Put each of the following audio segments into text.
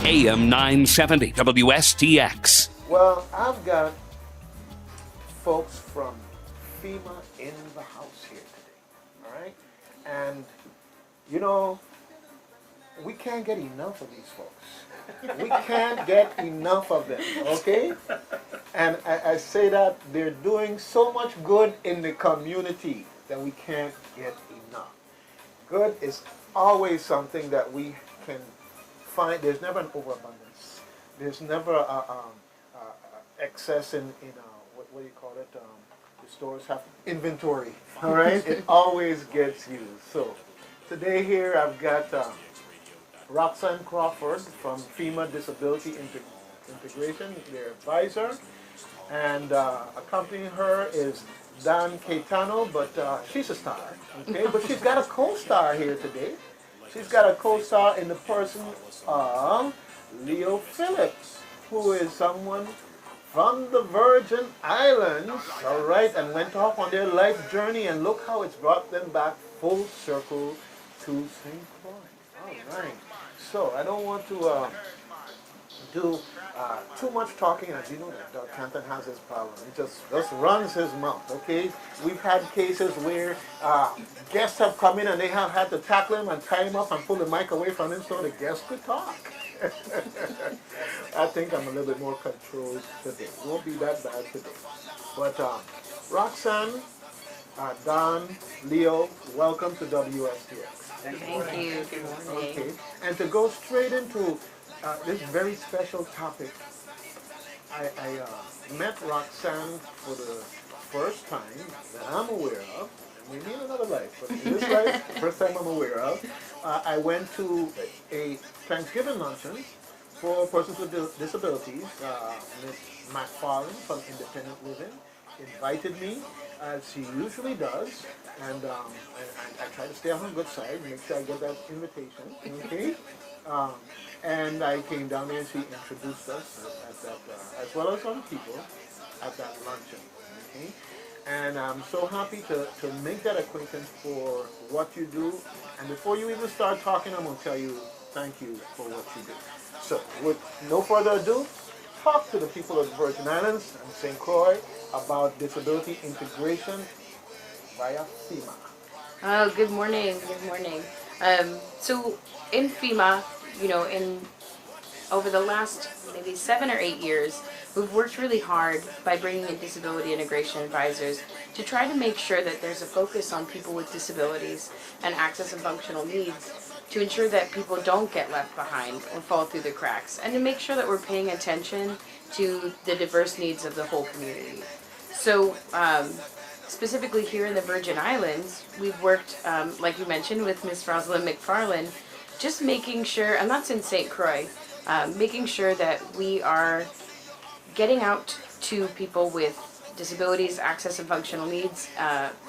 AM 970 WSTX. Well, I've got folks from FEMA in the house here today, all right? And, you know, we can't get enough of these folks. We can't get enough of them, okay? And I say that they're doing so much good in the community that we can't get enough. Good is always something that we can find. There's never an overabundance. There's never excess in what do you call it? The stores have inventory, all right? It always gets used. So today here I've got Roxann Crawford from FEMA Disability Integration, their advisor, and accompanying her is Caetano, but she's a star, okay? But she's got a co-star here today. She's got a co-star in the person of Leo Phillips, who is someone from the Virgin Islands, all right, and went off on their life journey, and look how it's brought them back full circle to St. Croix. All right. So I don't want to do too much talking. As you know, that Canton has his problem. He just runs his mouth, okay? We've had cases where guests have come in and they have had to tackle him and tie him up and pull the mic away from him so the guests could talk. I think I'm a little bit more controlled today. It won't be that bad today. But Roxann, Don, Leo, welcome to WSTX. Thank you. Good morning. Okay, and to go straight into this very special topic, I met Roxann for the first time that I'm aware of, maybe in another life, but in this life, first time I'm aware of. I went to a Thanksgiving luncheon for persons with disabilities. Ms. McFarlane from Independent Living invited me, as she usually does, and I try to stay on her good side, make sure I get that invitation, okay? And I came down there and she introduced us at that, as well as other people, at that luncheon, okay? And I'm so happy to make that acquaintance for what you do. And before you even start talking, I'm going to tell you thank you for what you do. So, with no further ado, talk to the people of the Virgin Islands and St. Croix about disability integration via FEMA. Oh, good morning. Good morning. So in FEMA, you know, over the last maybe 7 or 8 years, we've worked really hard by bringing in disability integration advisors to try to make sure that there's a focus on people with disabilities and access and functional needs, to ensure that people don't get left behind or fall through the cracks, and to make sure that we're paying attention to the diverse needs of the whole community. So specifically here in the Virgin Islands, we've worked, like you mentioned, with Ms. Rosalind McFarlane, just making sure, and that's in St. Croix, making sure that we are getting out to people with disabilities, access and functional needs,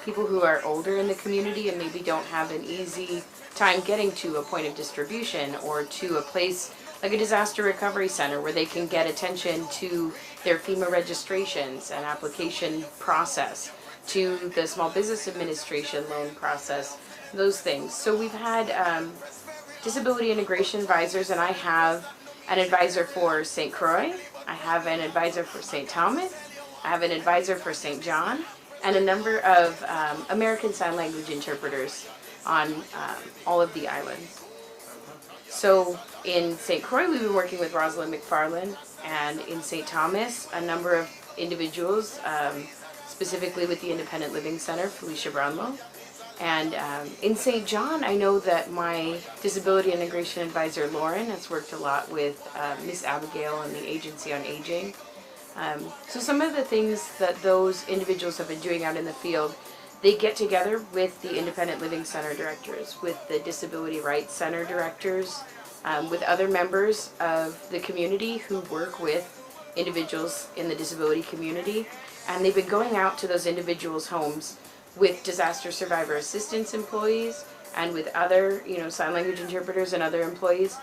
people who are older in the community and maybe don't have an easy time getting to a point of distribution or to a place like a disaster recovery center where they can get attention to their FEMA registrations and application process, to the Small Business Administration loan process, those things. So we've had disability integration advisors, and I have an advisor for St. Croix, I have an advisor for St. Thomas, I have an advisor for St. John, and a number of American Sign Language interpreters on all of the islands. So in St. Croix, we've been working with Rosalind McFarlane, and in St. Thomas, a number of individuals, specifically with the Independent Living Center, Felicia Brownlow. And in St. John, I know that my disability integration advisor, Lauren, has worked a lot with Miss Abigail and the Agency on Aging. So some of the things that those individuals have been doing out in the field, they get together with the Independent Living Center directors, with the Disability Rights Center directors, with other members of the community who work with individuals in the disability community. And they've been going out to those individuals' homes with disaster survivor assistance employees and with other, sign language interpreters and other employees.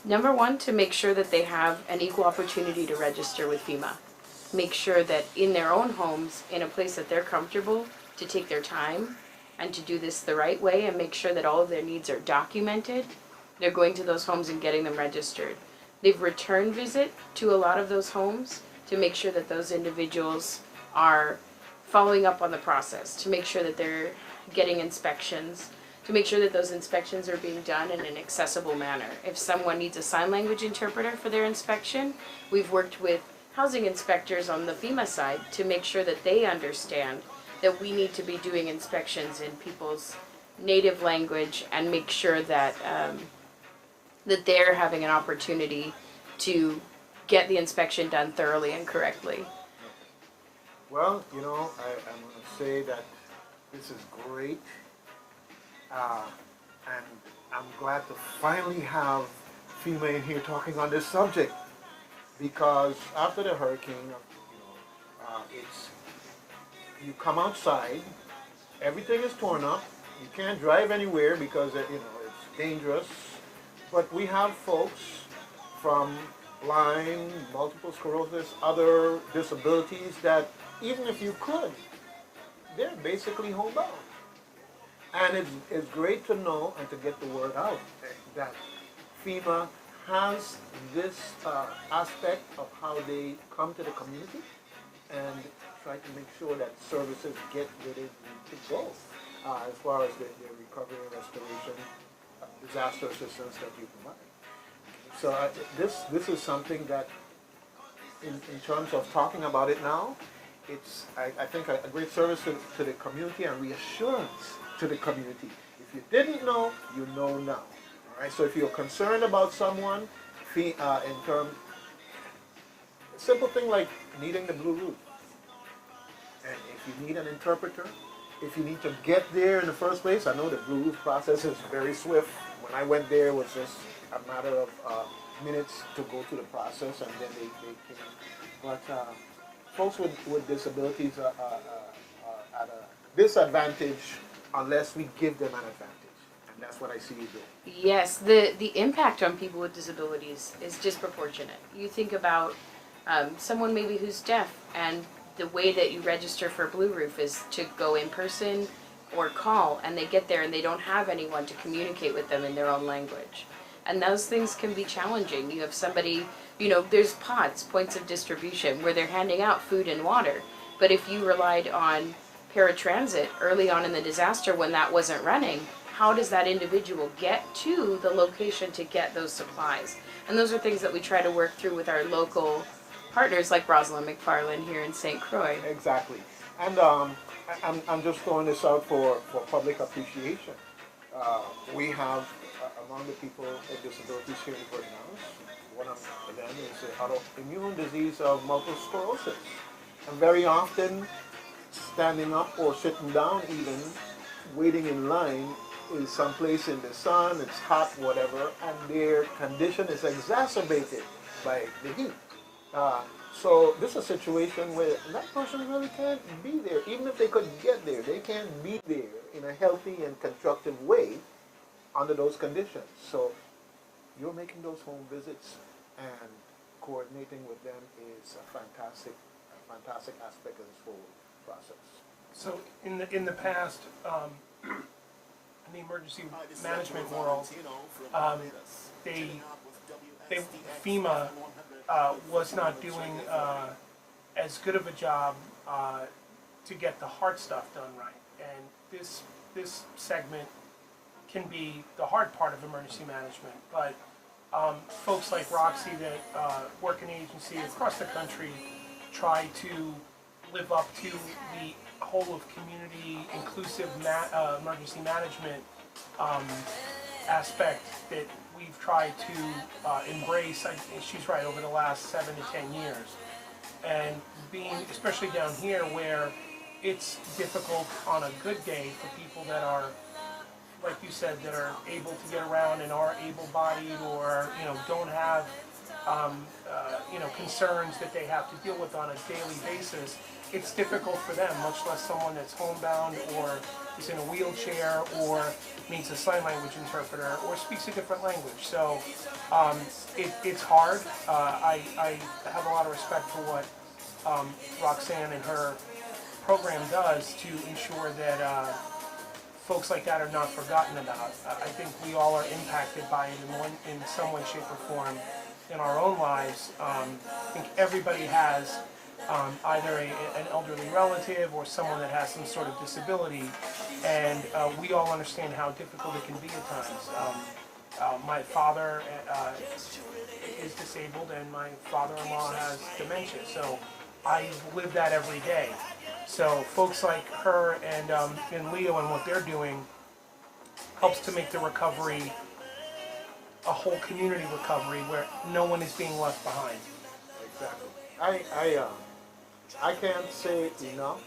Number one, to make sure that they have an equal opportunity to register with FEMA. Make sure that in their own homes, in a place that they're comfortable, to take their time and to do this the right way and make sure that all of their needs are documented. They're going to those homes and getting them registered. they've return visit to a lot of those homes to make sure that those individuals are following up on the process, to make sure that they're getting inspections, to make sure that those inspections are being done in an accessible manner. If someone needs a sign language interpreter for their inspection, we've worked with housing inspectors on the FEMA side to make sure that they understand that we need to be doing inspections in people's native language and make sure that that they're having an opportunity to get the inspection done thoroughly and correctly. Well, I'm going to say that this is great, and I'm glad to finally have FEMA in here talking on this subject, because after the hurricane, it's you come outside, everything is torn up, you can't drive anywhere because it's dangerous. But we have folks from Lyme, multiple sclerosis, other disabilities that even if you could, they're basically homebound. And it's great to know and to get the word out that FEMA has this aspect of how they come to the community and try to make sure that services get where they need to go as far as the recovery and restoration, disaster assistance that you provide. So this is something that, in terms of talking about it now, it's I think a great service to the community and reassurance to the community. If you didn't know, you know now. All right. So if you're concerned about someone, in terms, a simple thing like needing the blue roof, and if you need an interpreter, if you need to get there in the first place, I know the blue roof process is very swift. When I went there, it was just a matter of minutes to go through the process, and then they came. But folks with disabilities are at a disadvantage unless we give them an advantage, and that's what I see you do. Yes, the impact on people with disabilities is disproportionate. You think about someone maybe who's deaf, and the way that you register for Blue Roof is to go in person or call, and they get there and they don't have anyone to communicate with them in their own language. And those things can be challenging. You have somebody, there's points of distribution, where they're handing out food and water. But if you relied on paratransit early on in the disaster when that wasn't running, how does that individual get to the location to get those supplies? And those are things that we try to work through with our local partners like Rosalind McFarland here in St. Croix. Exactly. And I'm just throwing this out for public appreciation. We have, among the people with disabilities here in Vernon, one of them is the autoimmune disease of multiple sclerosis. And very often, standing up or sitting down even, waiting in line, is someplace in the sun, it's hot, whatever, and their condition is exacerbated by the heat. So this is a situation where that person really can't be there. Even if they could get there, they can't be there in a healthy and constructive way under those conditions. So you're making those home visits and coordinating with them is a fantastic aspect of this whole process. So in the past, in the emergency management world, FEMA was not doing as good of a job to get the hard stuff done right. And this segment can be the hard part of emergency management. But folks like Roxy that work in the agency across the country try to live up to the whole of community inclusive emergency management aspect that we've tried to embrace. She's right, over the last 7 to 10 years. And being, especially down here where it's difficult on a good day for people that are, like you said, that are able to get around and are able-bodied or, don't have, concerns that they have to deal with on a daily basis. It's difficult for them, much less someone that's homebound or is in a wheelchair or needs a sign language interpreter or speaks a different language. So it's hard. I have a lot of respect for what Roxann and her program does to ensure that folks like that are not forgotten about. I think we all are impacted by it in some way, shape, or form. in our own lives, I think everybody has either an elderly relative or someone that has some sort of disability, and we all understand how difficult it can be at times. My father is disabled, and my father-in-law has dementia, so I live that every day. So folks like her and Leo and what they're doing helps to make the recovery a whole community recovery where no one is being left behind. Exactly. I can't say enough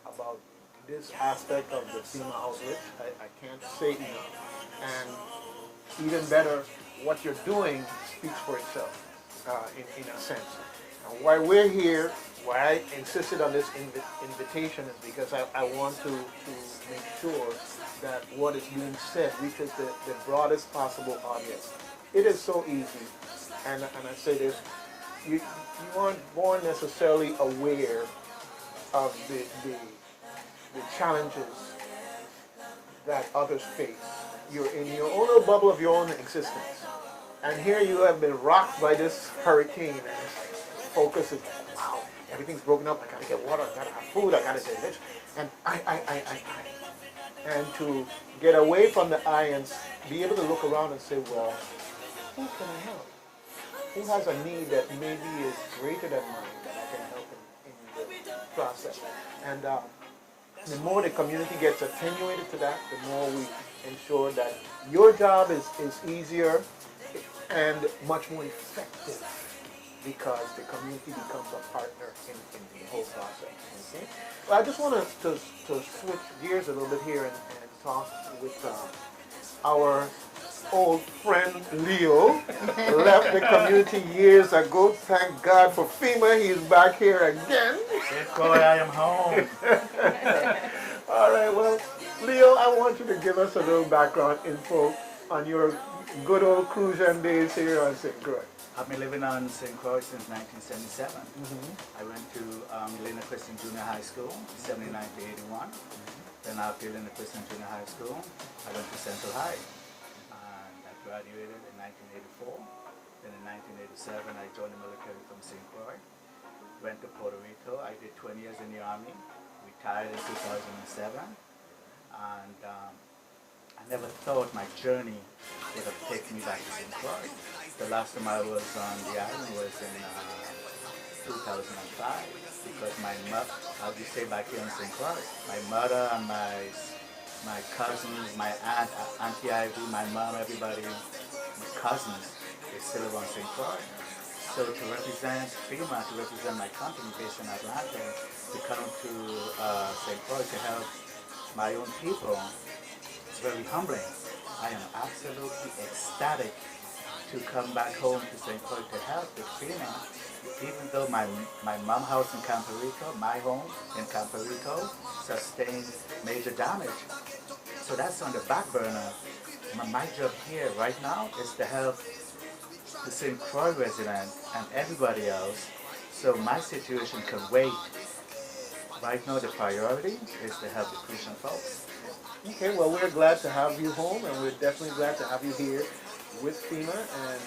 about this aspect of the FEMA outreach. I can't say enough. And even better, what you're doing speaks for itself, in a sense. And why we're here, why I insisted on this invitation is because I want to make sure that what is being said reaches the broadest possible audience. It is so easy, and I say this, you aren't born necessarily aware of the challenges that others face. You're in your own little bubble of your own existence. And here you have been rocked by this hurricane, and focus is, wow, everything's broken up, I gotta get water, I gotta have food, I gotta get this, and I. And to get away from the I and be able to look around and say, well, who can I help? Who has a need that maybe is greater than mine that I can help in the process? And the more the community gets attenuated to that, the more we ensure that your job is easier and much more effective, because the community becomes a partner in the whole process. Okay? Well, I just want to switch gears a little bit here and talk with our old friend Leo. Left the community years ago. Thank God for FEMA. He's back here again. I am home. All right, well, Leo, I want you to give us a little background info on your good old Crucian days here on St. Croix. I've been living on St. Croix since 1977. I went to Galena Christian Junior High School, 79 to 81. Then after Galena Christian Junior High School, I went to Central High. And I graduated in 1984. Then in 1987, I joined the military from St. Croix. Went to Puerto Rico. I did 20 years in the Army. Retired in 2007. And I never thought my journey would have taken me back to St. Croix. The last time I was on the island was in 2005, because my mother, I'll just stay back here in St. Croix. My mother and my cousins, my aunt, Auntie Ivy, my mom, everybody, my cousins, they still live on St. Croix. So to represent FEMA, to represent my company based in Atlanta, to come to St. Croix to help my own people, it's very humbling. I am absolutely ecstatic to come back home to St. Croix to help with FEMA, even though my mom's house in Campo Rico, my home in Campo Rico, sustained major damage. So that's on the back burner. My job here right now is to help the St. Croix resident and everybody else, so my situation can wait. Right now the priority is to help the Christian folks. Okay, well, we're glad to have you home, and we're definitely glad to have you here with FEMA, and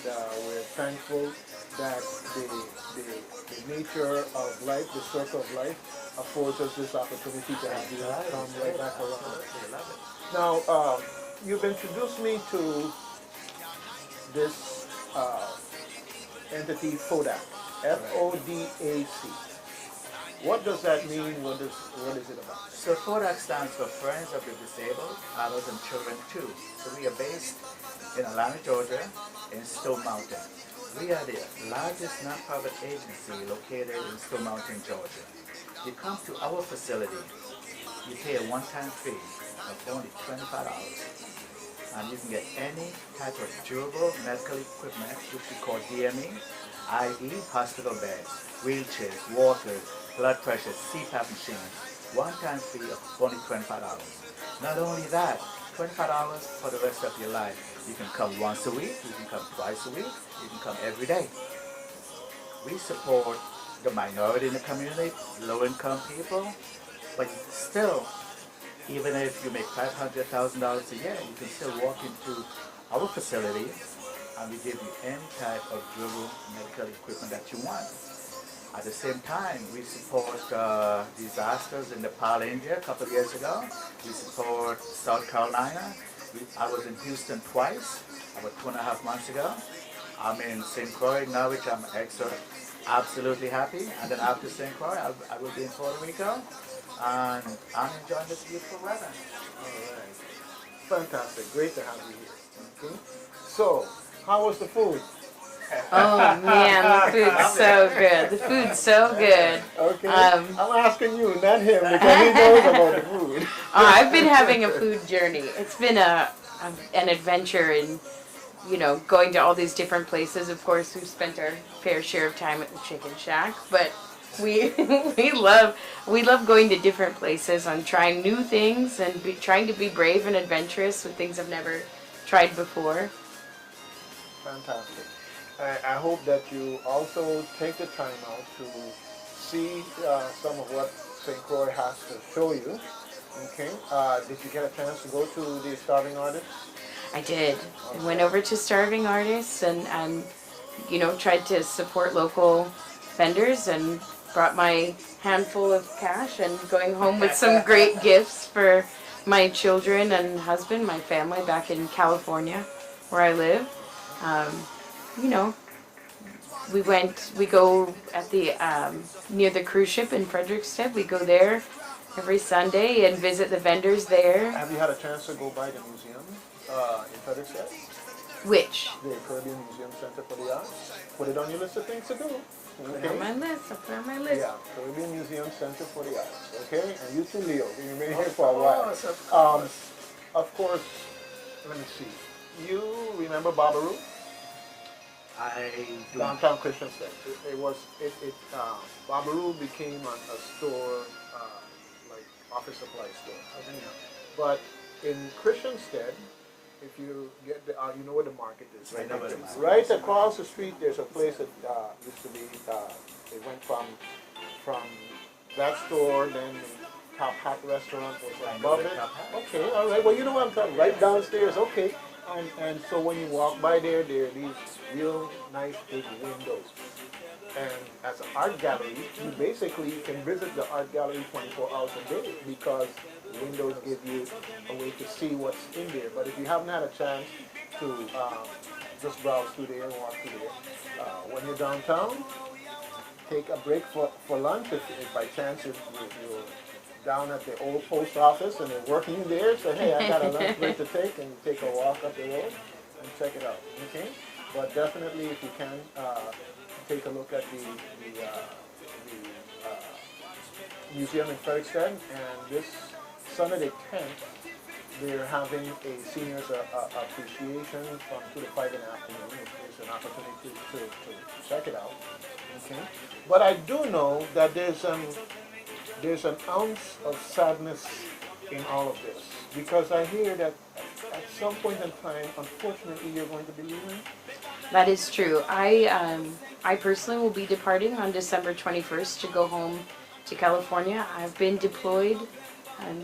we're thankful that the nature of life, the circle of life, affords us this opportunity to have you come right back around. Now, you've introduced me to this entity, FODAC, F-O-D-A-C. What does that mean? What is it about? So FODAC stands for Friends of the Disabled, Adults and Children too. So we are based in Atlanta, Georgia, in Stone Mountain. We are the largest nonprofit agency located in Stone Mountain, Georgia. You come to our facility, you pay a one-time fee of only $25, and you can get any type of durable medical equipment, which we call DME, i.e. hospital beds, wheelchairs, walkers, blood pressure, CPAP machines. One-time fee of only $25. Not only that, $25 for the rest of your life. You can come once a week, you can come twice a week, you can come every day. We support the minority in the community, low-income people, but still, even if you make $500,000 a year, you can still walk into our facility and we give you any type of durable medical equipment that you want. At the same time, we support disasters in Nepal, India a couple of years ago. We support South Carolina. I was in Houston twice, about 2.5 months ago. I'm in St. Croix now, which I'm absolutely happy. And then after St. Croix, I will be in Puerto Rico. And I'm enjoying this beautiful weather. All right. Fantastic. Great to have you here. Okay. So, how was the food? Oh man, the food's so good. The food's so good. Okay. I'm asking you, not him, because he knows about the food. I've been having a food journey. It's been an adventure in, going to all these different places. Of course, we've spent our fair share of time at the Chicken Shack, but we love going to different places and trying new things and trying to be brave and adventurous with things I've never tried before. Fantastic. I hope that you also take the time out to see some of what St. Croix has to show you. Okay. Did you get a chance to go to the Starving Artists? I did. I went over to Starving Artists and tried to support local vendors and brought my handful of cash and going home with some great gifts for my children and husband, my family back in California where I live. We go at the, near the cruise ship in Frederiksted. We go there every Sunday and visit the vendors there. Have you had a chance to go by the museum in Frederiksted? Which? The Caribbean Museum Center for the Arts. Put it on your list of things to do. Okay? On my list. I'll put it on my list. Yeah, Caribbean Museum Center for the Arts. Okay? And you too, Leo. You've been here for a while. Of course, let me see. You remember Babaru? I do. Downtown Christian Stead. Babaru became a store, like office supply store. But in Christian Stead, if you get you know where the market is. Right across the street, there's a place that used to be. It went from that store, then the Top Hat restaurant was above it. Okay, all right. Well, you know what I'm talking. Right downstairs. Okay. And so when you walk by there are these real nice big windows. And as an art gallery, you can visit the art gallery 24 hours a day because the windows give you a way to see what's in there. But if you haven't had a chance to just browse through there and walk through there, when you're downtown, take a break for lunch. If by chance you're down at the old post office and they're working there, so hey, I got a lunch break to take, and you take a walk up the road and check it out. Okay, but definitely if you can take a look at the museum in Frederiksted, and this Sunday the 10th they're having a seniors appreciation from 2 to 5 in the afternoon. It's an opportunity to check it out. Okay, but I do know that there's an ounce of sadness in all of this, because I hear that at some point in time, unfortunately, you're going to be leaving. That is true. I personally will be departing on December 21st to go home to California. I've been deployed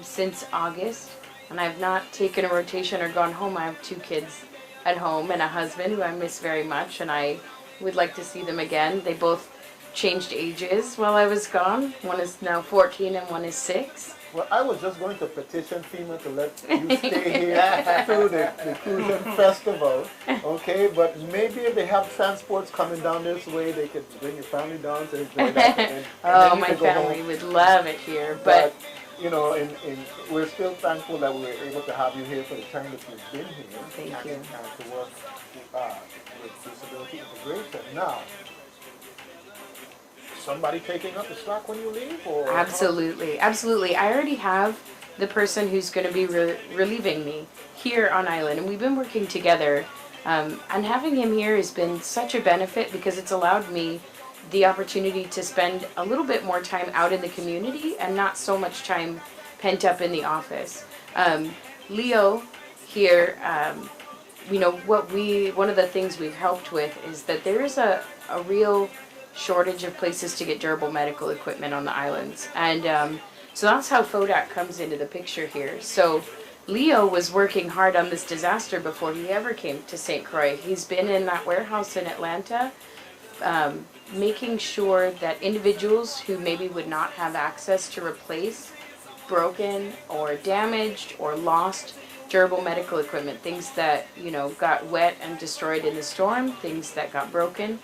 since August, and I've not taken a rotation or gone home. I have 2 kids at home and a husband who I miss very much, and I would like to see them again. They both changed ages while I was gone. One is now 14 and one is 6. Well, I was just going to petition FEMA to let you stay here through the Crucian Festival, okay? But maybe if they have transports coming down this way, they could bring your family down to enjoy that. And my family would love it here, but we're still thankful that we were able to have you here for the time that you've been here. Thank you. And to work with disability integration. Now, somebody taking up the slack when you leave? Or Absolutely. I already have the person who's going to be relieving me here on island, and we've been working together. And having him here has been such a benefit because it's allowed me the opportunity to spend a little bit more time out in the community and not so much time pent up in the office. Leo here, one of the things we've helped with is that there is a real shortage of places to get durable medical equipment on the islands, and so that's how FODAC comes into the picture here. So Leo was working hard on this disaster before he ever came to St. Croix. He's been in that warehouse in Atlanta, making sure that individuals who maybe would not have access to replace broken or damaged or lost durable medical equipment, things that, you know, got wet and destroyed in the storm, things that got broken.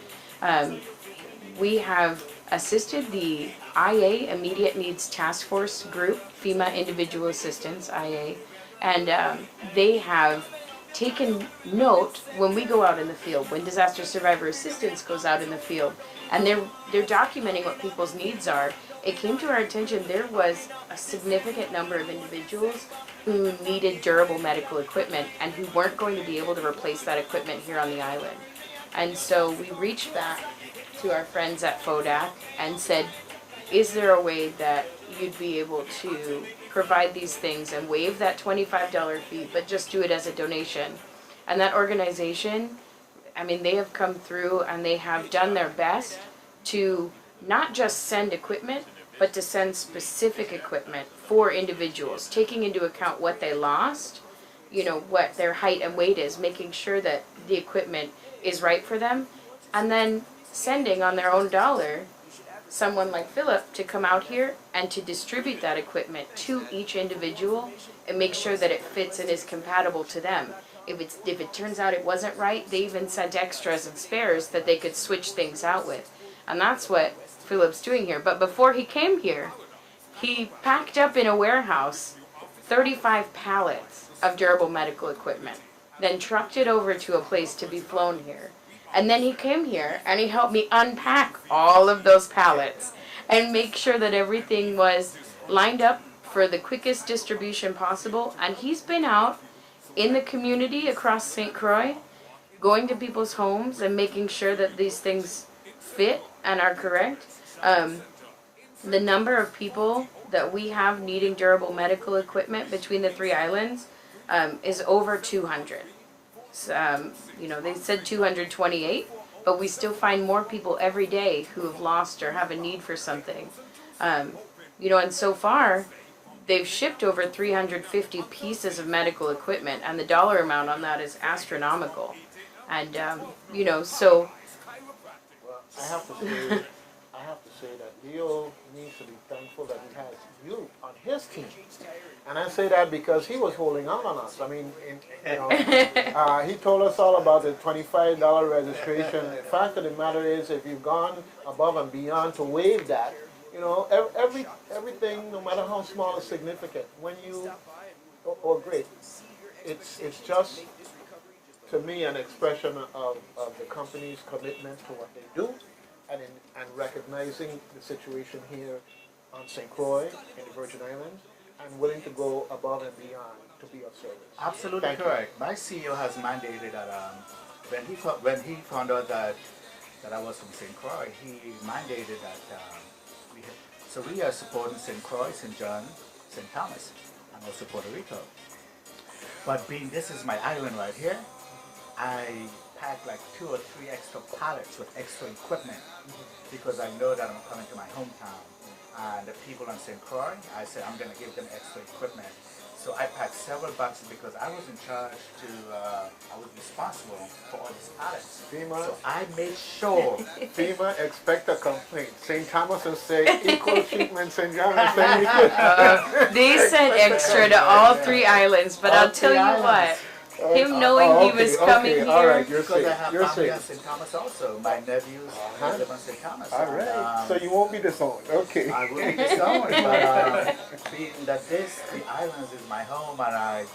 We have assisted the IA, Immediate Needs Task Force Group, FEMA Individual Assistance, IA, and they have taken note when we go out in the field, when disaster survivor assistance goes out in the field, and they're documenting what people's needs are. It came to our attention there was a significant number of individuals who needed durable medical equipment and who weren't going to be able to replace that equipment here on the island. And so we reached back to our friends at FODAC and said, is there a way that you'd be able to provide these things and waive that $25 fee, but just do it as a donation? And that organization, I mean, they have come through and they have done their best to not just send equipment, but to send specific equipment for individuals, taking into account what they lost, you know, what their height and weight is, making sure that the equipment is right for them, and then sending on their own dollar someone like Philip to come out here and to distribute that equipment to each individual and make sure that it fits and is compatible to them. If it turns out it wasn't right, they even sent extras and spares that they could switch things out with. And that's what Philip's doing here. But before he came here, he packed up in a warehouse 35 pallets of durable medical equipment, then trucked it over to a place to be flown here. And then he came here and he helped me unpack all of those pallets and make sure that everything was lined up for the quickest distribution possible. And he's been out in the community across St. Croix, going to people's homes and making sure that these things fit and are correct. The number of people that we have needing durable medical equipment between the three islands is over 200. You know, they said 228, but we still find more people every day who have lost or have a need for something. You know, and so far, they've shipped over 350 pieces of medical equipment, and the dollar amount on that is astronomical. And, you know, so... Well, I have to say that Leo needs to be thankful that he has you on his team. And I say that because he was holding on us. I mean, he told us all about the $25 registration. The fact of the matter is, if you've gone above and beyond to waive that, you know, everything, no matter how small, is significant. When you, or great, it's just, to me, an expression of the company's commitment to what they do, and recognizing the situation here on St. Croix in the Virgin Islands, and willing to go above and beyond to be of service. Absolutely correct. My CEO has mandated that when he found out that I was from St. Croix, he mandated that we are supporting St. Croix, St. John, St. Thomas, and also Puerto Rico. But being this is my island right here, I packed like 2 or 3 extra pallets with extra equipment because I know that I'm coming to my hometown. And the people on St. Croix, I said I'm going to give them extra equipment. So I packed several boxes because I was in charge I was responsible for all these pallets. FEMA, so I made sure. FEMA expect a complaint. St. Thomas will say equal treatment, St. John will say equal. They sent extra to all 3 islands, but I'll tell you what. Him knowing he was coming here. All right, you're Because safe. I have You're family safe. on St. Thomas also. My nephews live on St. Thomas. All right. So you won't be disowned. Okay. I will be disowned, but being that the islands is my home and I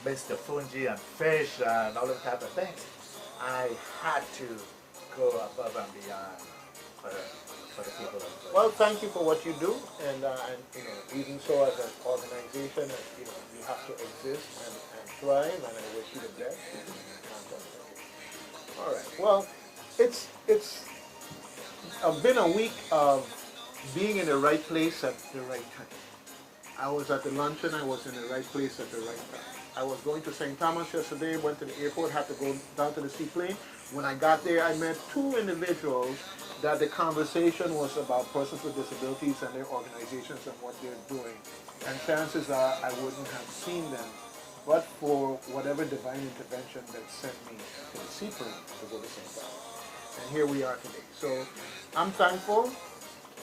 miss the fungi and fish and all those type of things, I had to go above and beyond for the people of the Well, thank you for what you do, and you know, even so as an organization, you know, you have to exist and thrive, and I wish you the best. All right. Well, it's been a week of being in the right place at the right time. I was at the luncheon. I was in the right place at the right time. I was going to St. Thomas yesterday. Went to the airport. Had to go down to the seaplane. When I got there, I met 2 individuals that the conversation was about persons with disabilities and their organizations and what they're doing. And chances are I wouldn't have seen them but for whatever divine intervention that sent me to the seaplane to go to St. Cloud. And here we are today. So I'm thankful.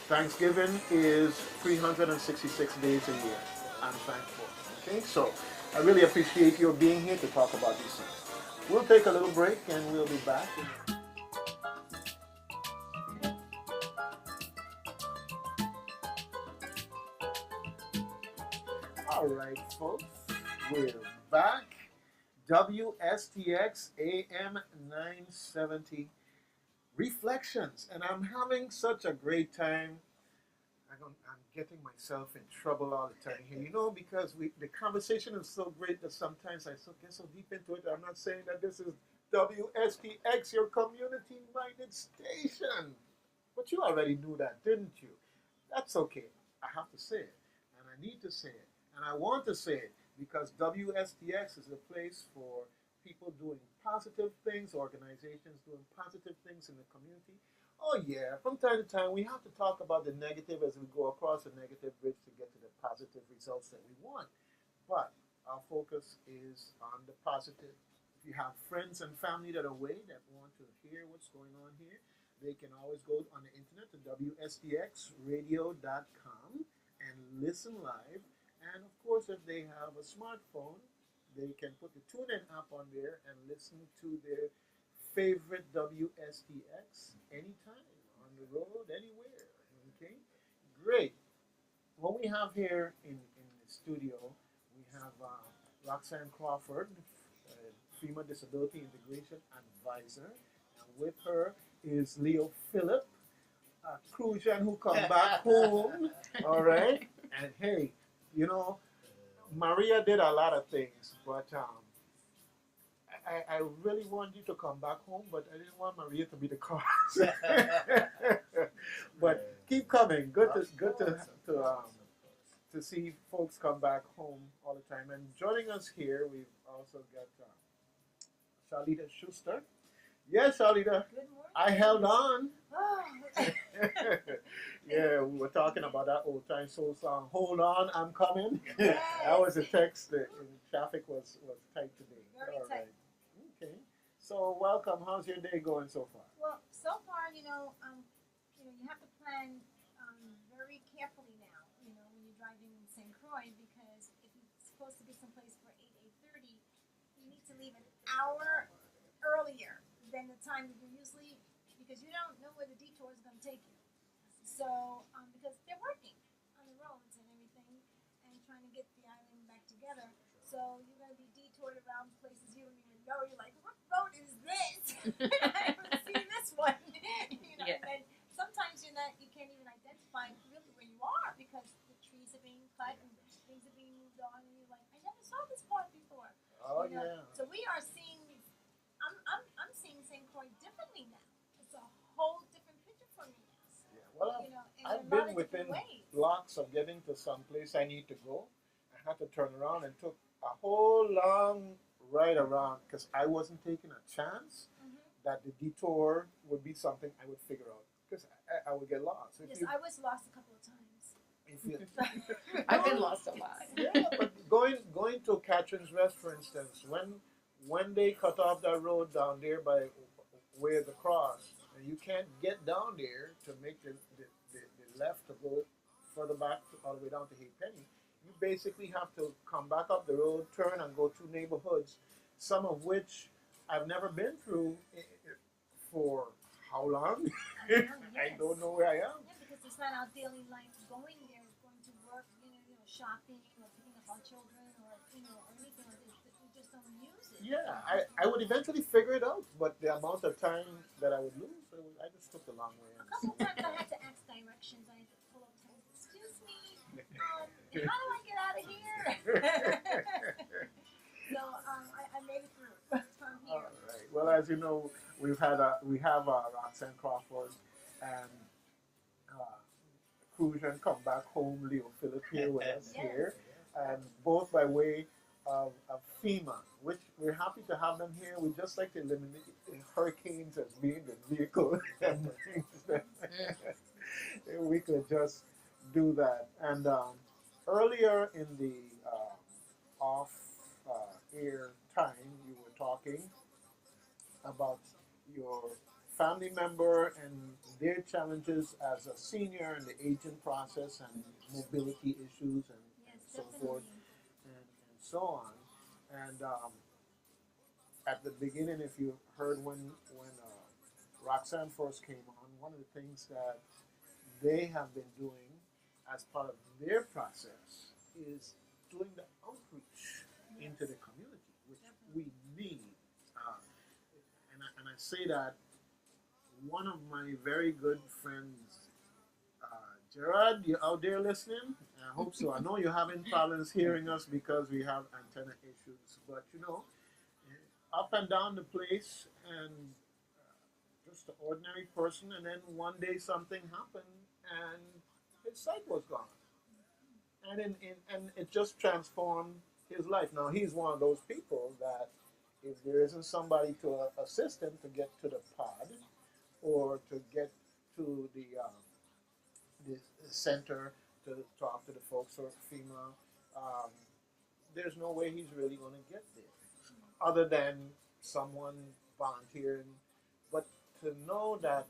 Thanksgiving is 366 days a year. I'm thankful. Okay, so I really appreciate your being here to talk about these things. We'll take a little break and we'll be back. All right, folks, we're back. WSTX AM 970 Reflections, and I'm having such a great time. I'm getting myself in trouble all the time here, because the conversation is so great that sometimes I get so deep into it. I'm not saying that this is WSTX, your community-minded station, but you already knew that, didn't you? That's okay. I have to say it, and I need to say it, and I want to say it because WSTX is a place for people doing positive things, organizations doing positive things in the community. Oh yeah, from time to time we have to talk about the negative as we go across the negative bridge to get to the positive results that we want. But our focus is on the positive. If you have friends and family that are away that want to hear what's going on here, they can always go on the internet to WSTXradio.com and listen live. And of course, if they have a smartphone, they can put the TuneIn app on there and listen to their favorite WSTX anytime, on the road, anywhere. Okay? Great. What we have here in the studio, we have Roxann Crawford, FEMA Disability Integration Advisor. And with her is Leo Phillip, a Crucian who come back home. All right? And hey, Maria did a lot of things, but I really want you to come back home, but I didn't want Maria to be the cause. But keep coming. Good to see folks come back home all the time. And joining us here, we've also got Charlita Schuster. Yes, Charlita. Good morning. I held on. Oh. Yeah, we were talking about that old time soul song. Hold on, I'm coming. Yes. That was a text. The traffic was tight today. Very All tight. right. Okay. So welcome. How's your day going so far? Well, so far, you have to plan very carefully now, when you're driving in St. Croix, because if you're supposed to be someplace for 8:30, you need to leave an hour earlier than the time that you usually, because you don't know where the detour is going to take you. So, because they're working on the roads and everything and trying to get the island back together. So you're going to be detoured around places you don't even know. You're like, what road is this? I haven't seen this one. Yeah. And then sometimes you can't even identify really where you are because the trees are being cut and things are being moved on, and you're like, I never saw this part before. Oh yeah. So we are seeing. I'm seeing St. Croix differently now. It's a whole different picture for me now. Yeah. Well, In I've a lot been of within different ways. blocks of getting to some place I need to go. I had to turn around and took a whole long ride around because I wasn't taking a chance that the detour would be something I would figure out because I would get lost. Yes, I was lost a couple of times. If you, I've been lost a lot. yeah, but going to Catherine's Rest, for instance, when they cut off that road down there by where the cross, and you can't get down there to make the left to go further back all the way down to Halfpenny, you basically have to come back up the road, turn and go through neighborhoods, some of which I've never been through for how long? I don't know where I am. Yeah, because it's not our daily life going there, going to work, shopping or picking up our children or anything like this. We just don't use it. Yeah, I would eventually figure it out, but the amount of time that I would lose, I just took the long way. A couple of times I had to ask directions. I had to pull up and say, excuse me, how do I get out of here? So I made it through from here. All right. Well, as you know, we have Roxann Crawford and Crucian come back home, Leo Phillip here with us Yes. here, and both by way of FEMA, which we're happy to have them here. We just like to eliminate hurricanes as being the vehicle and things that we could just do that. And earlier in the off off-air time, you were talking about your family member and their challenges as a senior in the aging process and mobility issues and Yes, so forth definitely. and so on. And at the beginning, if you heard when Roxann first came on, one of the things that they have been doing as part of their process is doing the outreach into the community, which we need. Uh, and I say that one of my very good friends, Gerard, you out there listening? I hope so. I know you're having problems hearing us because we have antenna issues, but you know, up and down the place, and just an ordinary person, and then one day something happened, and his sight was gone, and it just transformed his life. Now he's one of those people that if there isn't somebody to assist him to get to the pod or to get to the center to talk to the folks or FEMA, um, there's no way he's really going to get there, other than someone volunteering. But to know that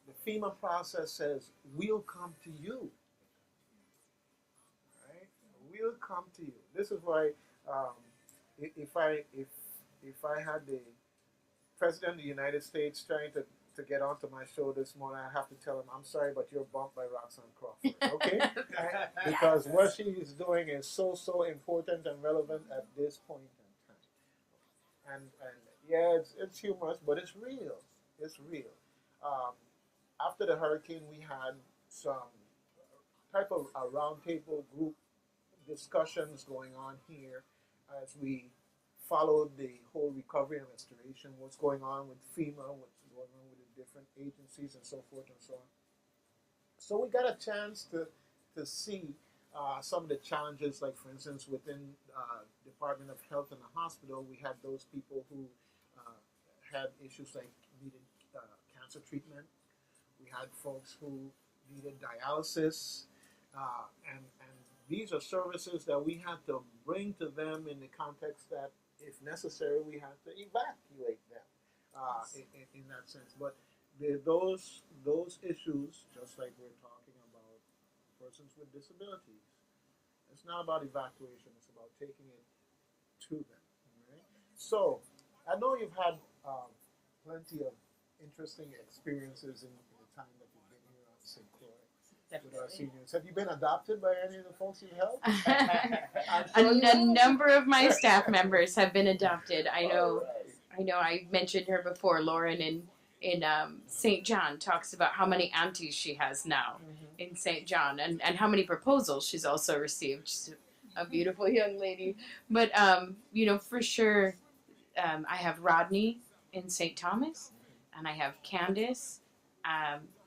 the FEMA process says we'll come to you, right? We'll come to you. This is why um, if I had the president of the United States trying to get onto my show this morning, I have to tell him, I'm sorry, but you're bumped by Roxann Crawford, okay? Because what she is doing is so important and relevant at this point in time. And yeah, it's humorous, but it's real. It's real. Um, After the hurricane, we had some type of a roundtable group discussions going on here as we followed the whole recovery and restoration, what's going on with FEMA, what's going on with the different agencies, and so forth and so on. So we got a chance to see some of the challenges, like for instance, within Department of Health in the hospital, we had those people who had issues like needed cancer treatment. We had folks who needed dialysis, and these are services that we had to bring to them in the context that, if necessary, we had to evacuate them in that sense. But those issues, just like we're talking about persons with disabilities, it's not about evacuation; it's about taking it to them. Right? So, I know you've had plenty of interesting experiences in the time that you've been here at St. Croix with our seniors. Have you been adopted by any of the folks you've helped? A number of my staff members have been adopted. I know. Right. I know. I mentioned her before. Lauren in St. John talks about how many aunties she has now in St. John, and how many proposals she's also received. She's a beautiful young lady. But you know, for sure, I have Rodney in St. Thomas, and I have Candace,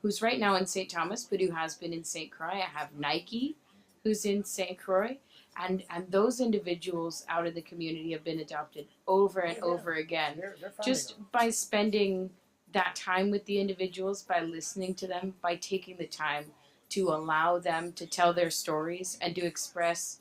who's right now in St. Thomas, but who has been in St. Croix. I have Nike, who's in St. Croix. And those individuals out of the community have been adopted over and over again. They're Just by spending that time with the individuals, by listening to them, by taking the time to allow them to tell their stories and to express,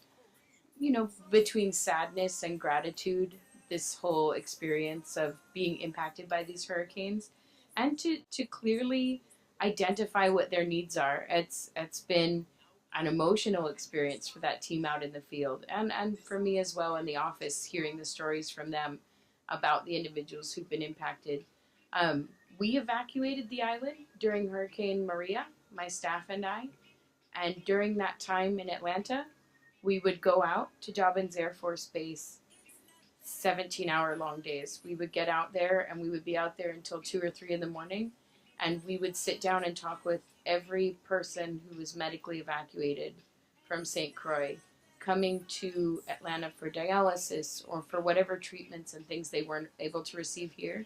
you know, between sadness and gratitude, this whole experience of being impacted by these hurricanes, and to clearly identify what their needs are. It's been an emotional experience for that team out in the field, and for me as well in the office, hearing the stories from them about the individuals who've been impacted. We evacuated the island during Hurricane Maria, my staff and I, and during that time in Atlanta, we would go out to Dobbins Air Force Base 17-hour long days. We would get out there and we would be out there until 2 or 3 in the morning, and we would sit down and talk with every person who was medically evacuated from St. Croix, coming to Atlanta for dialysis or for whatever treatments and things they weren't able to receive here.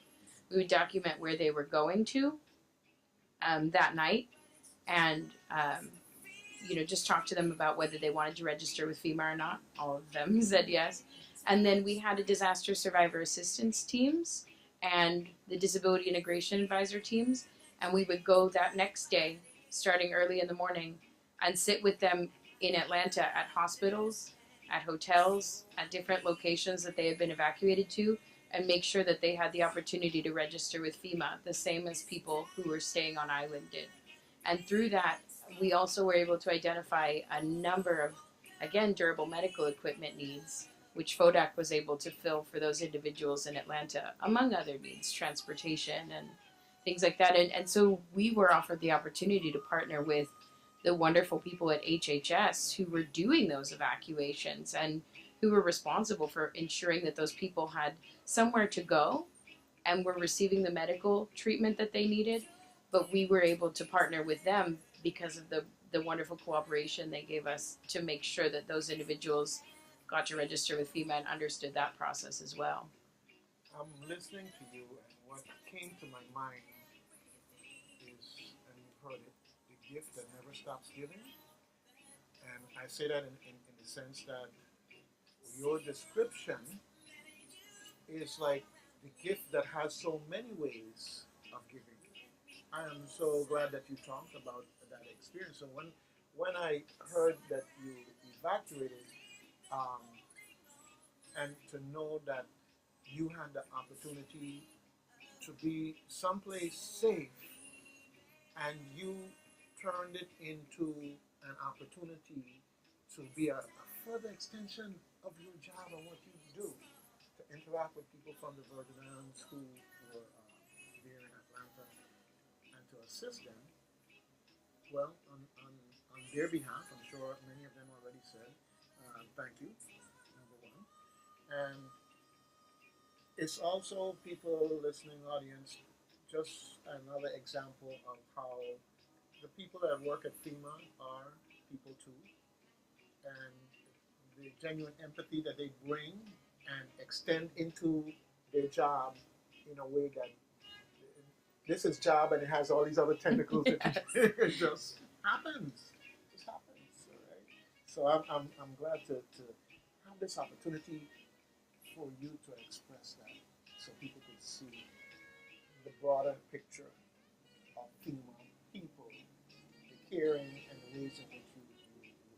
We would document where they were going to that night, and you know, just talk to them about whether they wanted to register with FEMA or not. All of them said yes. And then we had a disaster survivor assistance teams and the disability integration advisor teams, and we would go that next day, starting early in the morning, and sit with them in Atlanta at hospitals at hotels, at different locations that they had been evacuated to, and make sure that they had the opportunity to register with FEMA, the same as people who were staying on island did. And through that, we also were able to identify a number of, again, durable medical equipment needs, which FODAC was able to fill for those individuals in Atlanta, among other needs, transportation and things like that. And so we were offered the opportunity to partner with the wonderful people at HHS who were doing those evacuations and who were responsible for ensuring that those people had somewhere to go and were receiving the medical treatment that they needed. But we were able to partner with them because of the wonderful cooperation they gave us to make sure that those individuals got to register with FEMA and understood that process as well. I'm listening to you, and what came to my mind is, and you've heard it, the gift that never stops giving. And I say that in the sense that your description is like the gift that has so many ways of giving. I am so glad that you talked about that experience. So when I heard that you evacuated, and to know that you had the opportunity to be someplace safe, and you turned it into an opportunity to be a further extension of your job and what you do, to interact with people from the Virgin Islands who were there in Atlanta, and to assist them. Well, on their behalf, I'm sure many of them already said, thank you, number one. And it's also, people listening, audience, just another example of how the people that work at FEMA are people too, and the genuine empathy that they bring and extend into their job in a way that this is job and it has all these other tentacles. Yes. It just happens. It just happens. All right. So I'm glad to have this opportunity for you to express that, so people could see the broader picture of FEMA people, the caring and the ways in which you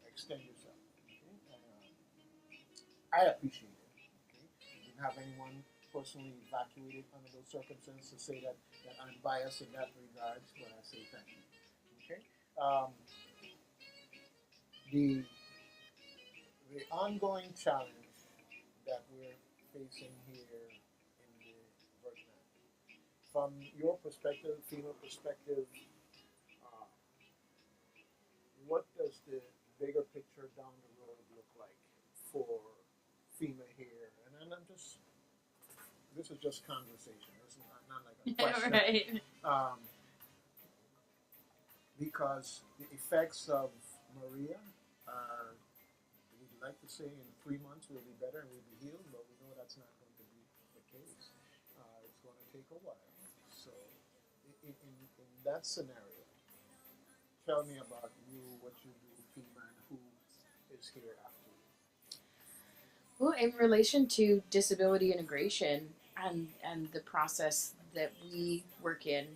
extend yourself. Okay? I appreciate it. Okay? I didn't have anyone personally evacuated under those circumstances to say that I'm biased in that regards, but I say thank you. Okay? The ongoing challenge that we're facing here in the Virgin Islands, from your perspective, FEMA perspective, what does the bigger picture down the road look like for FEMA here? And then this is just conversation. This is not like a question. Right. Because the effects of Maria are, we'd like to say in 3 months we'll be better and we'll be healed, but we know that's not going to be the case. It's going to take a while. So in that scenario, tell me about you, what you do, FEMA, and who is here after you. Well, in relation to disability integration and the process that we work in,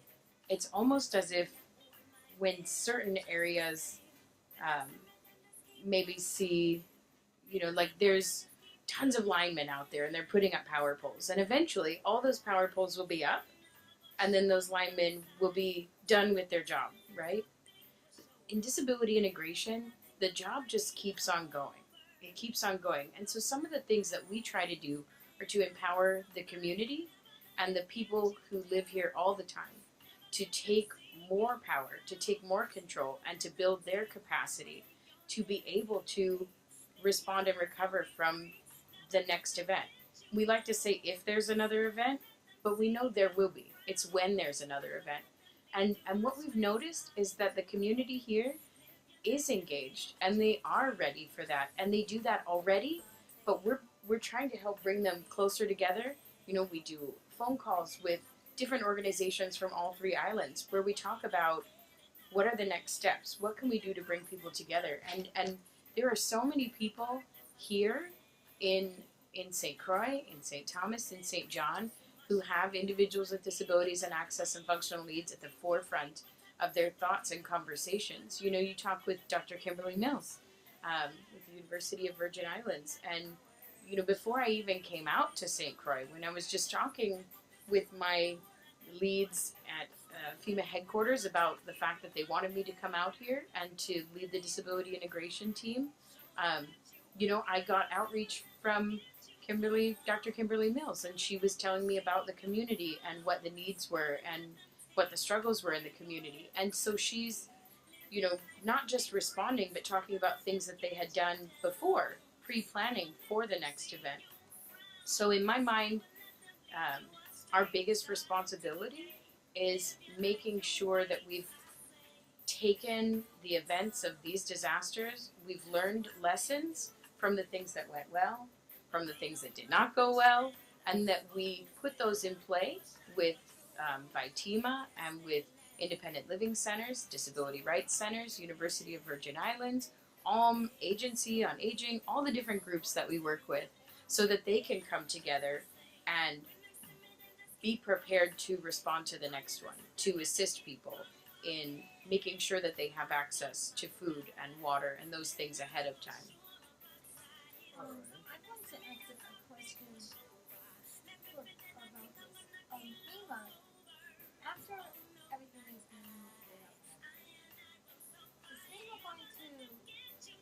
it's almost as if when certain areas maybe see, like there's tons of linemen out there and they're putting up power poles, and eventually all those power poles will be up and then those linemen will be done with their job, right? In disability integration, the job just keeps on going. It keeps on going. And so some of the things that we try to do are to empower the community and the people who live here all the time to take more power, to take more control, and to build their capacity to be able to respond and recover from the next event. We like to say if there's another event, but we know there will be. It's when there's another event. And what we've noticed is that the community here is engaged and they are ready for that, and they do that already, but we're trying to help bring them closer together. We do phone calls with different organizations from all 3 islands where we talk about what are the next steps, what can we do to bring people together, and there are so many people here in St. Croix, in St. Thomas, in St. John, who have individuals with disabilities and access and functional needs at the forefront of their thoughts and conversations. You talk with Dr. Kimberly Mills, with the University of Virgin Islands. And, you know, before I even came out to St. Croix, when I was just talking with my leads at FEMA headquarters about the fact that they wanted me to come out here and to lead the disability integration team, you know, I got outreach from Dr. Kimberly Mills, and she was telling me about the community and what the needs were and what the struggles were in the community. And so she's, you know, not just responding, but talking about things that they had done before, pre-planning for the next event. So in my mind, our biggest responsibility is making sure that we've taken the events of these disasters, we've learned lessons from the things that went well, from the things that did not go well, and that we put those in play with FEMA and with independent living centers, disability rights centers, University of Virgin Islands, Agency on Aging, all the different groups that we work with, so that they can come together and be prepared to respond to the next one, to assist people in making sure that they have access to food and water and those things ahead of time. I want to ask a question about this. FEMA, after everything is being laid out, is FEMA going to,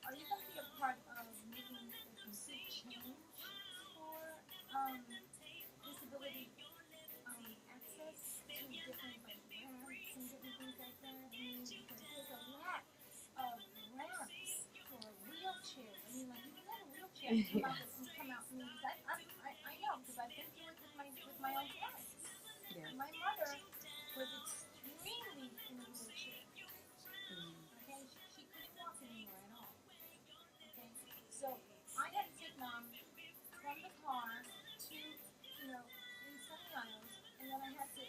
are you going to be a part of making a complete change for disability access to different like ramps and different things like that? I mean, because there's a lack of ramps for wheelchairs. I mean, like you can have a wheelchair and come out and come out. I mean, I know because I've been through it with my own parents. Yeah. My mother was extremely in a wheelchair. Okay, she couldn't walk anymore at all. Okay, so I had to take mom from the car to, you know, in Sunny Isles, and then I had to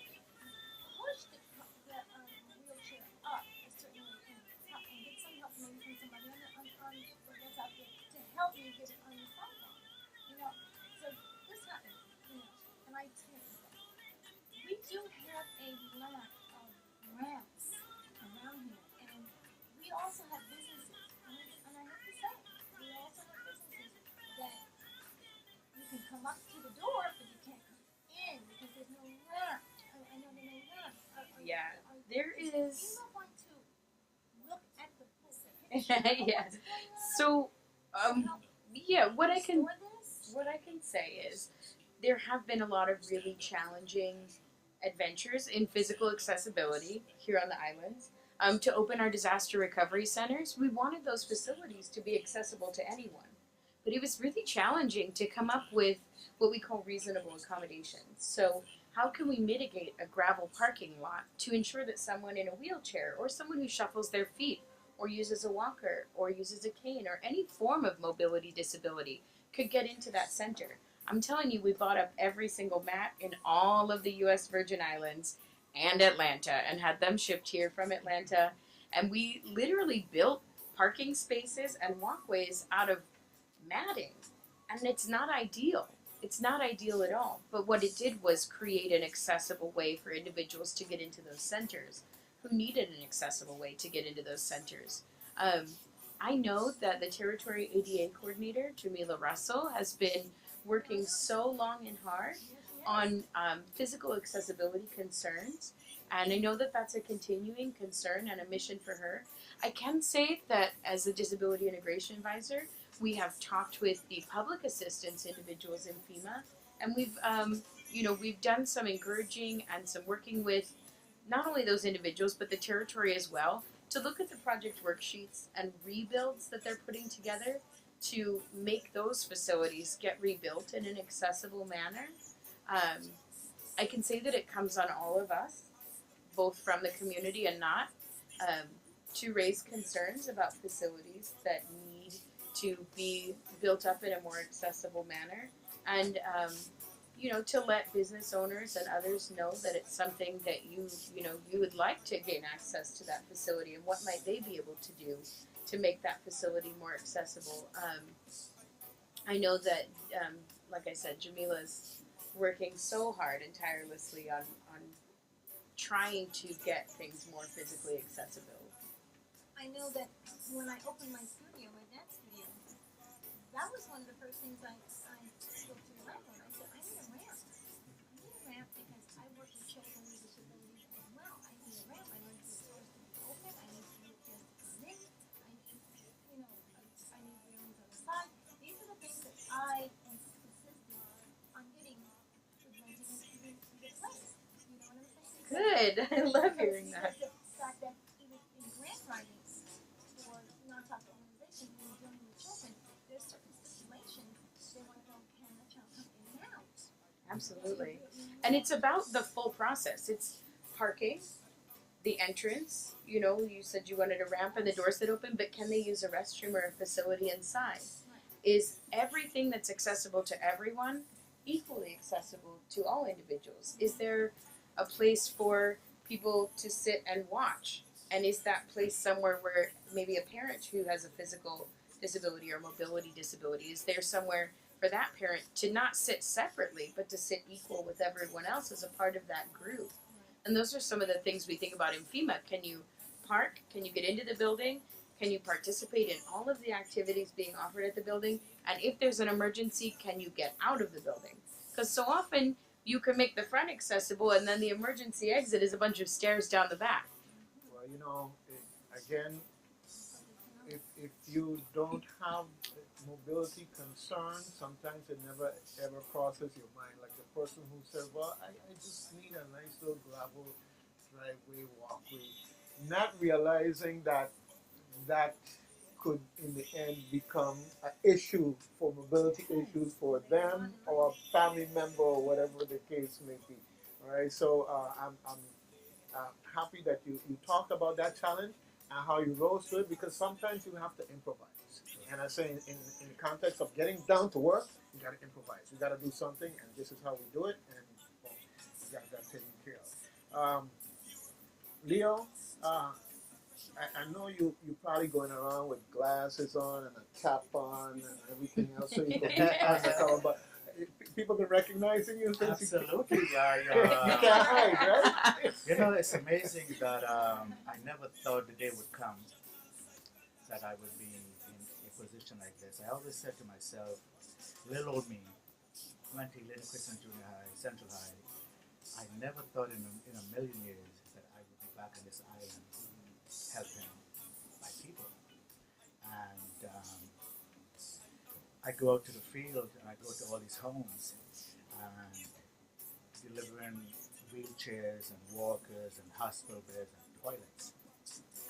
push the wheelchair up a certain way and get some help maybe from somebody that's out there to help me get it on the sidewalk. You know, so this happened, you know, and I tell you that we do have a lot of ramps around here, and we also have businesses, and I have to say, we also have businesses that you can come up to the door, but you can't come in because there's no ramp. I know there's no ramp. Yeah, there is. FEMA going to look at the picture? Yeah. So, yeah, what I can say is there have been a lot of really challenging adventures in physical accessibility here on the islands. To open our disaster recovery centers, we wanted those facilities to be accessible to anyone. But it was really challenging to come up with what we call reasonable accommodations. So how can we mitigate a gravel parking lot to ensure that someone in a wheelchair or someone who shuffles their feet or uses a walker or uses a cane or any form of mobility disability could get into that center? I'm telling you, we bought up every single mat in all of the U.S. Virgin Islands and Atlanta and had them shipped here from Atlanta. And we literally built parking spaces and walkways out of matting. And it's not ideal. It's not ideal at all. But what it did was create an accessible way for individuals to get into those centers who needed an accessible way to get into those centers. I know that the Territory ADA Coordinator, Jamila Russell, has been working so long and hard on physical accessibility concerns, and I know that that's a continuing concern and a mission for her. I can say that as a Disability Integration Advisor, we have talked with the public assistance individuals in FEMA, and we've done some encouraging and some working with not only those individuals but the territory as well to look at the project worksheets and rebuilds that they're putting together to make those facilities get rebuilt in an accessible manner. I can say that it comes on all of us, both from the community and not, to raise concerns about facilities that need to be built up in a more accessible manner, and to let business owners and others know that it's something that you would like to gain access to that facility, and what might they be able to do to make that facility more accessible. I know that, like I said, Jamila's working so hard and tirelessly on trying to get things more physically accessible. I know that when I opened my studio, my dance that was one of the first things I spoke to the landlord. I said, I need a ramp. I need a ramp because I work with children with disabilities as well. I need a ramp. I need the stores to be open. I need to get to come in. I need, I need railings on the side. These are the things that I insisted on getting with renting in the place. You know what I'm saying? Good. I love hearing that. The fact that even in grant writing for nonprofit organizations, when you're dealing with children, there's certain stipulations they want to know, can the child come in and out? Absolutely. And it's about the full process. It's parking, the entrance, you know, you said you wanted a ramp and the doors that open, but can they use a restroom or a facility inside? Is everything that's accessible to everyone equally accessible to all individuals? Is there a place for people to sit and watch? And is that place somewhere where maybe a parent who has a physical disability or mobility disability, is there somewhere for that parent to not sit separately, but to sit equal with everyone else as a part of that group? And those are some of the things we think about in FEMA. Can you park? Can you get into the building? Can you participate in all of the activities being offered at the building? And if there's an emergency, can you get out of the building? Because so often you can make the front accessible and then the emergency exit is a bunch of stairs down the back. Well, you know, again, if you don't have mobility concerns, sometimes it never ever crosses your mind. Like the person who said, well, I just need a nice little gravel driveway, walkway, not realizing that that could in the end become an issue for mobility issues for them or a family member or whatever the case may be. All right, so I'm happy that you talked about that challenge and how you rose to it, because sometimes you have to improvise. And I say in the context of getting down to work, you got to improvise. You got to do something, and this is how we do it, and boom, you got that taken care of. Leo, I know you probably going around with glasses on and a cap on and everything else, so you can be undercover, but people can recognize you. Absolutely, You can't hide, right? You know, it's amazing that I never thought the day would come that I would be in a position like this. I always said to myself, little old me, went to Lynn Christian Junior High, Central High. I never thought in a million years that I would be back on this island helping my people. And I go out to the field and I go to all these homes and delivering wheelchairs and walkers and hospital beds and toilets.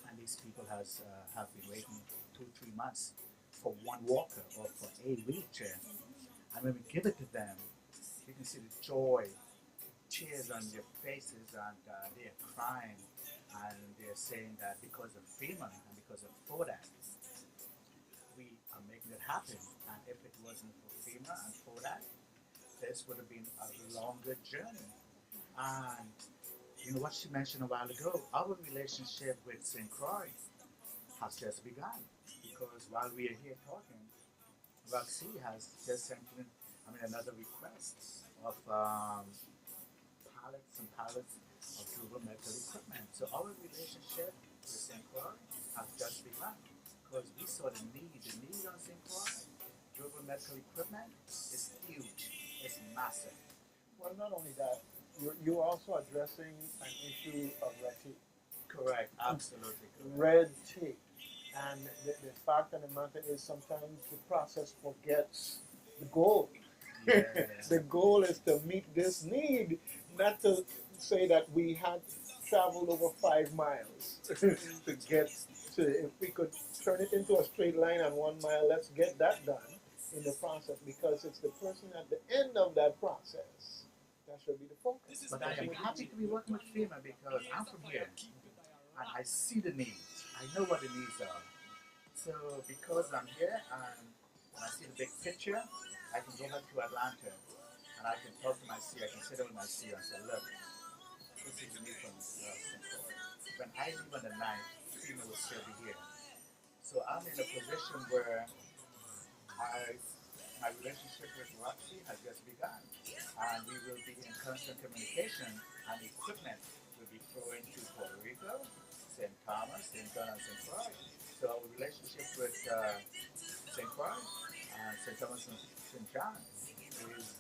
And these people have been waiting 2-3 months for one walker or for a wheelchair. And when we give it to them, you can see the joy, tears on their faces, and they're crying. And they're saying that because of FEMA and because of FODAC, we are making it happen. And if it wasn't for FEMA and FODAC, this would have been a longer journey. And you know what she mentioned a while ago, our relationship with St. Croix has just begun. Because while we are here talking, Roxy has just sent in another request of pallets and pallets of durable medical equipment. So our relationship with St. Croix has just begun. Because we saw the need on St. Croix. Durable medical equipment is huge, it's massive. Well, not only that, you're also addressing an issue of red tape. Correct, absolutely correct. Red tape. And the fact of the matter is sometimes the process forgets the goal. Yeah. The goal is to meet this need, not to say that we had traveled over 5 miles to get to, if we could turn it into a straight line on 1 mile, let's get that done in the process, because it's the person at the end of that process that should be the focus. But I am happy to be working with FEMA because I'm from here and I see the needs. I know what the needs are. So because I'm here and I see the big picture, I can go back to Atlanta and I can talk to my CEO, I can sit down with my CEO and say, look, this is the need from St. Croix. When I leave on the night, FEMA will still be here. So I'm in a position where my relationship with Roxy has just begun, and we will be in constant communication, and equipment will be flowing to Puerto Rico, St. Thomas, St. John, and St. Croix. So our relationship with St. Croix St. Thomas and St. John is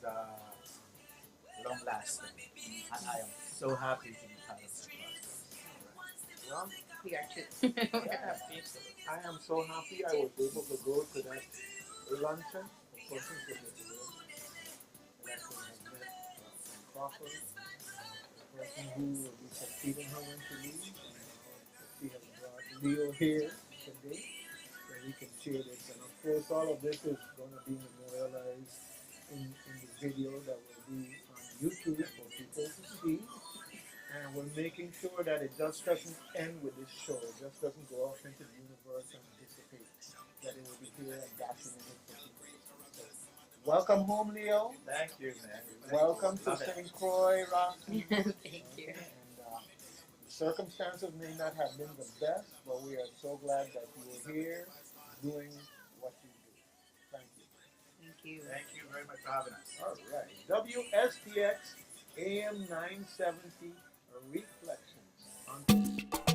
long lasting. I am so happy to be part of St. Well, We are too. I am so happy I was able to go to that luncheon for persons with disabilities. And I could have met Roxann Crawford, the person who will be succeeding her when she leaves. And she has brought Leo here today so we can share this. And of course, all of this is going to be memorialized in the video that will be on YouTube for people to see. And we're making sure that it just doesn't end with this show. It just doesn't go off into the universe and dissipate. That it will be here and documented for people. So, welcome home, Leo. Thank you, man. Welcome to St. Croix, Roxann. Thank you. And the circumstances may not have been the best, but we are so glad that you were here doing what you do. Thank you. Thank you. Thank you very much for having us. All right. WSTX AM 970 Reflections on